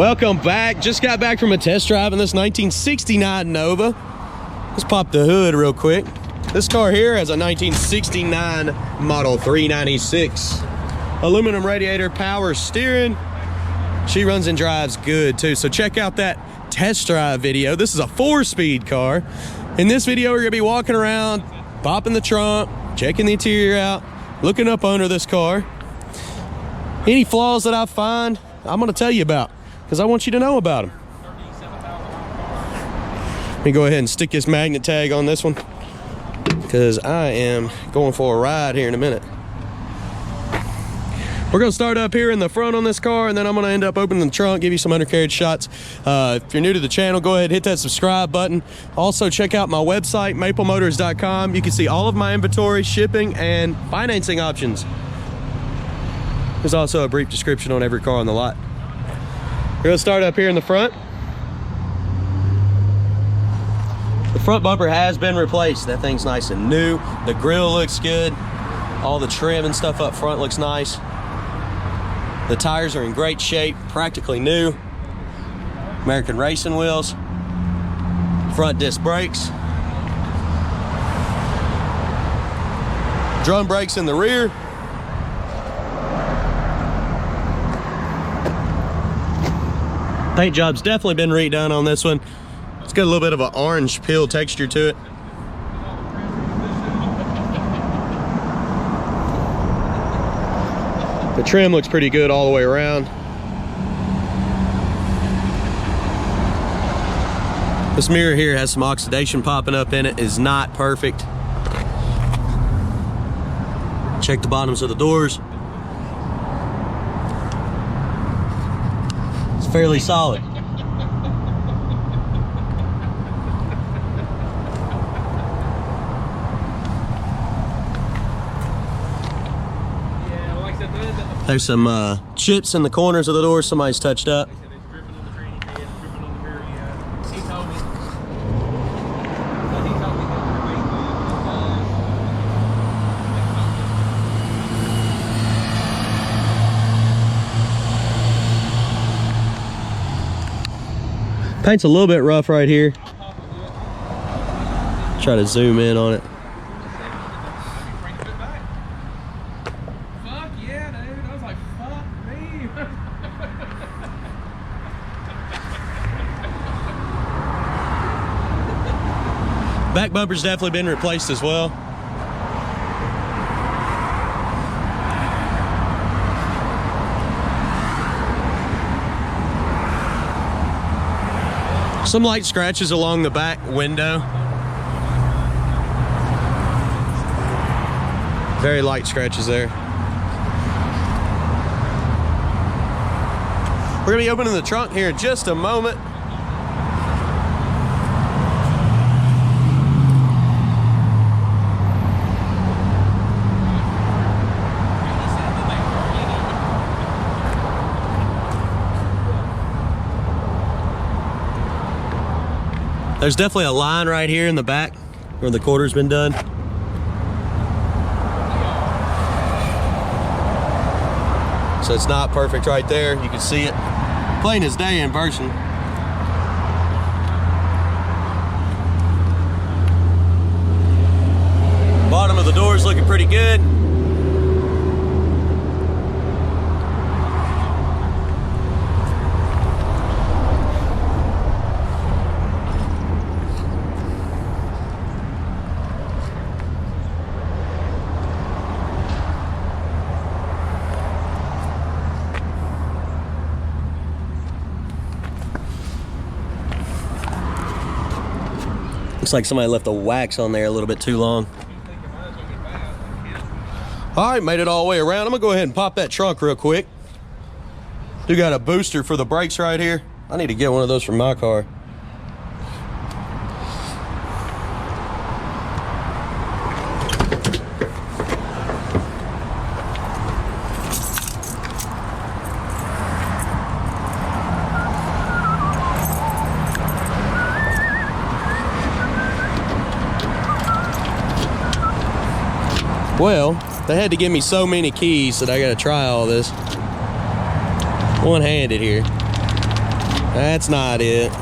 Welcome back. Just got back from a test drive in this 1969 Nova. Let's pop the hood real quick. This car here has a 1969 model 396. Aluminum radiator, power steering. She runs and drives good too. So check out that test drive video. This is a 4-speed car. In this video, we're gonna be walking around, popping the trunk, checking the interior out, looking up under this car. Any flaws that I find, I'm gonna tell you about, because I want you to know about them. Let me go ahead and stick this magnet tag on this one, because I am going for a ride here in a minute. We're gonna start up here in the front on this car, and then I'm gonna end up opening the trunk, give you some undercarriage shots. If you're new to the channel, go ahead and hit that subscribe button. Also, check out my website, maplemotors.com. You can see all of my inventory, shipping, and financing options. There's also a brief description on every car on the lot. We're gonna start up here in the front. The front bumper has been replaced. That thing's nice and new. The grille looks good. All the trim and stuff up front looks nice. The tires are in great shape, practically new. American racing wheels. Front disc brakes. Drum brakes in the rear. Paint job's definitely been redone on this one. It's got a little bit of an orange peel texture to it. The trim looks pretty good all the way around. This mirror here has some oxidation popping up in it. It's not perfect. Check the bottoms of the doors. Fairly solid. There's some chips in the corners of the door somebody's touched up. Paint's a little bit rough right here. Try to zoom in on it. Fuck yeah, dude. I was like, fuck me. Back bumper's definitely been replaced as well. Some light scratches along the back window. Very light scratches there. We're gonna be opening the trunk here in just a moment. There's definitely a line right here in the back where the quarter's been done. So it's not perfect right there. You can see it plain as day in person. Bottom of the door is looking pretty good. Looks like somebody left the wax on there a little bit too long. All right, made it all the way around. I'm gonna go ahead and pop that trunk real quick. Do got a booster for the brakes right here. I need to get one of those for my car. Well, they had to give me so many keys that I gotta try all this one-handed here. That's not it.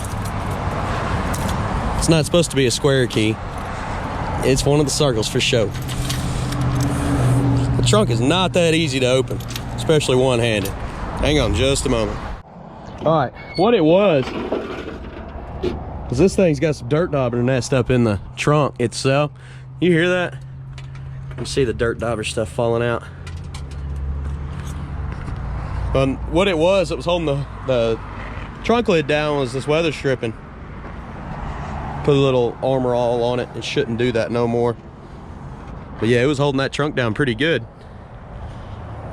It's not supposed to be a square key. It's one of the circles for show. The trunk is not that easy to open, especially one-handed. Hang on just a moment. All right, what it was this thing's got some dirt dauber nest up in the trunk itself. You hear that? You can see the dirt dauber stuff falling out. But what it was holding the trunk lid down was this weather stripping. Put a little armor all on it. It shouldn't do that no more. But yeah, it was holding that trunk down pretty good.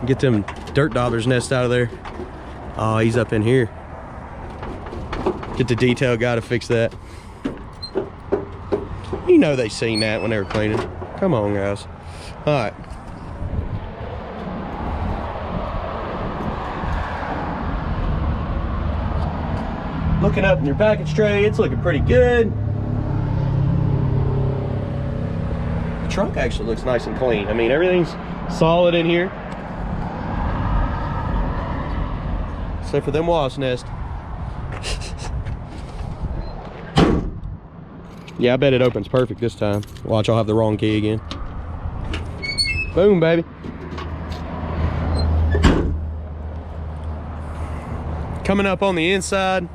Get them dirt daubers nest out of there. Oh, he's up in here. Get the detail guy to fix that. You know they seen that when they were cleaning. Come on, guys. All right. Looking up in your package tray, it's looking pretty good. The trunk actually looks nice and clean. I mean, everything's solid in here. Except for them wasp nests. Yeah, I bet it opens perfect this time. Watch, I'll have the wrong key again. Boom, baby. Coming up on the inside,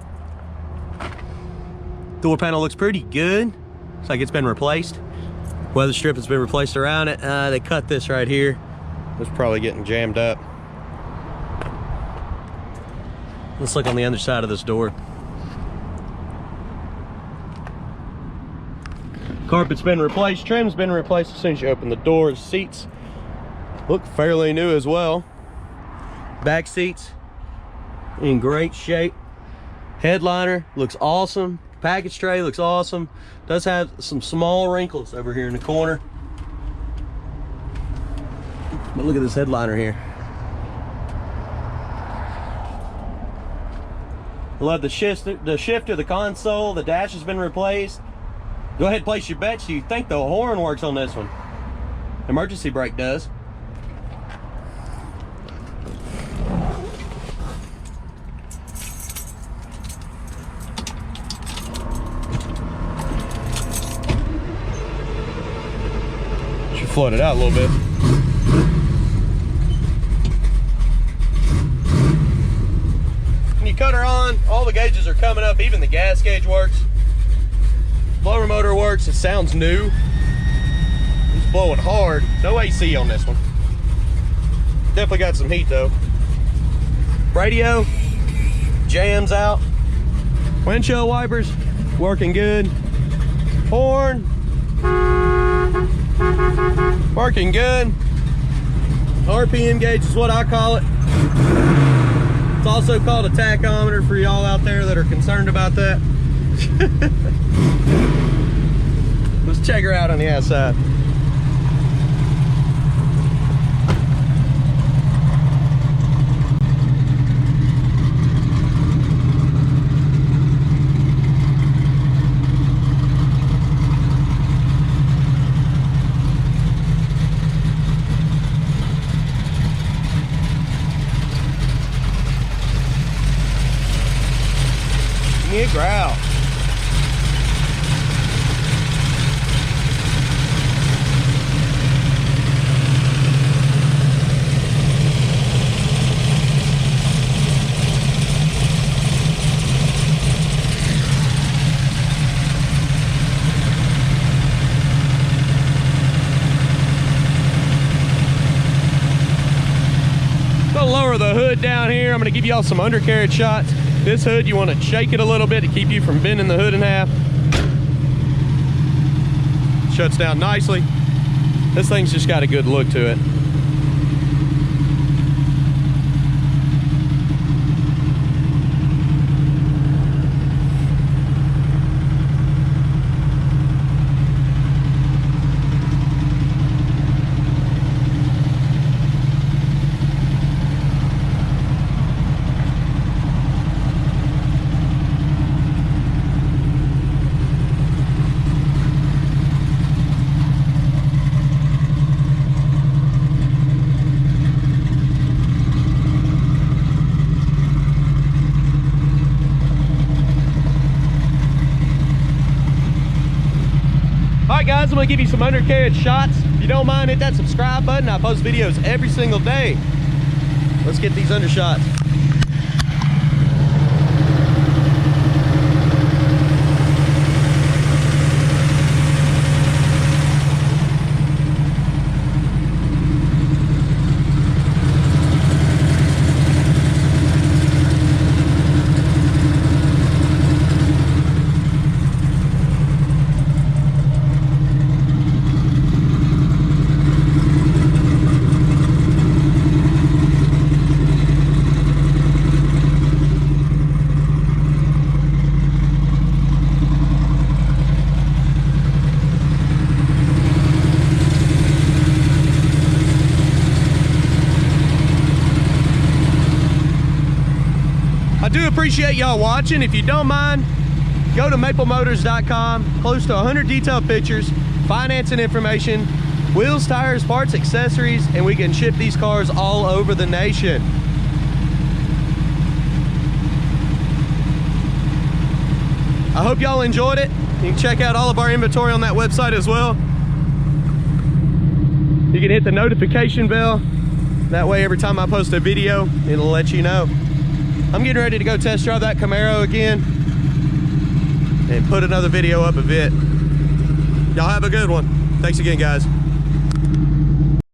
door panel looks pretty good. Looks like it's been replaced. Weather strip has been replaced around it. They cut this right here. It's probably getting jammed up. Let's look on the underside of this door. Carpet's been replaced, trim's been replaced as soon as you open the doors. Seats look fairly new as well. Back seats in great shape. Headliner looks awesome. Package tray looks awesome. Does have some small wrinkles over here in the corner. But look at this headliner here. Love the shifter, the console. The dash has been replaced. Go ahead and place your bets. You think the horn works on this one? Emergency brake does. Should float it out a little bit. When you cut her on, all the gauges are coming up. Even the gas gauge works. Blower motor works. It sounds new. It's blowing hard. No AC on this one. Definitely got some heat though. Radio jams out. Windshield wipers working good. Horn working good. RPM gauge is what I call it. It's also called a tachometer for y'all out there that are concerned about that. Let's check her out on the outside. Give me a growl. Lower the hood down here. I'm going to give y'all some undercarriage shots. This hood, you want to shake it a little bit to keep you from bending the hood in half. Shuts down nicely. This thing's just got a good look to it. guys, I'm gonna give you some undercarriage shots. If you don't mind, hit that subscribe button. I post videos every single day. Let's get these undershots. I do appreciate y'all watching. If you don't mind, go to maplemotors.com. Close to 100 detailed pictures, financing information, wheels, tires, parts, accessories, and we can ship these cars all over the nation. I hope y'all enjoyed it. You can check out all of our inventory on that website as well. You can hit the notification bell. That way every time I post a video, it'll let you know. I'm getting ready to go test drive that Camaro again and put another video up of it. Y'all have a good one. Thanks again, guys.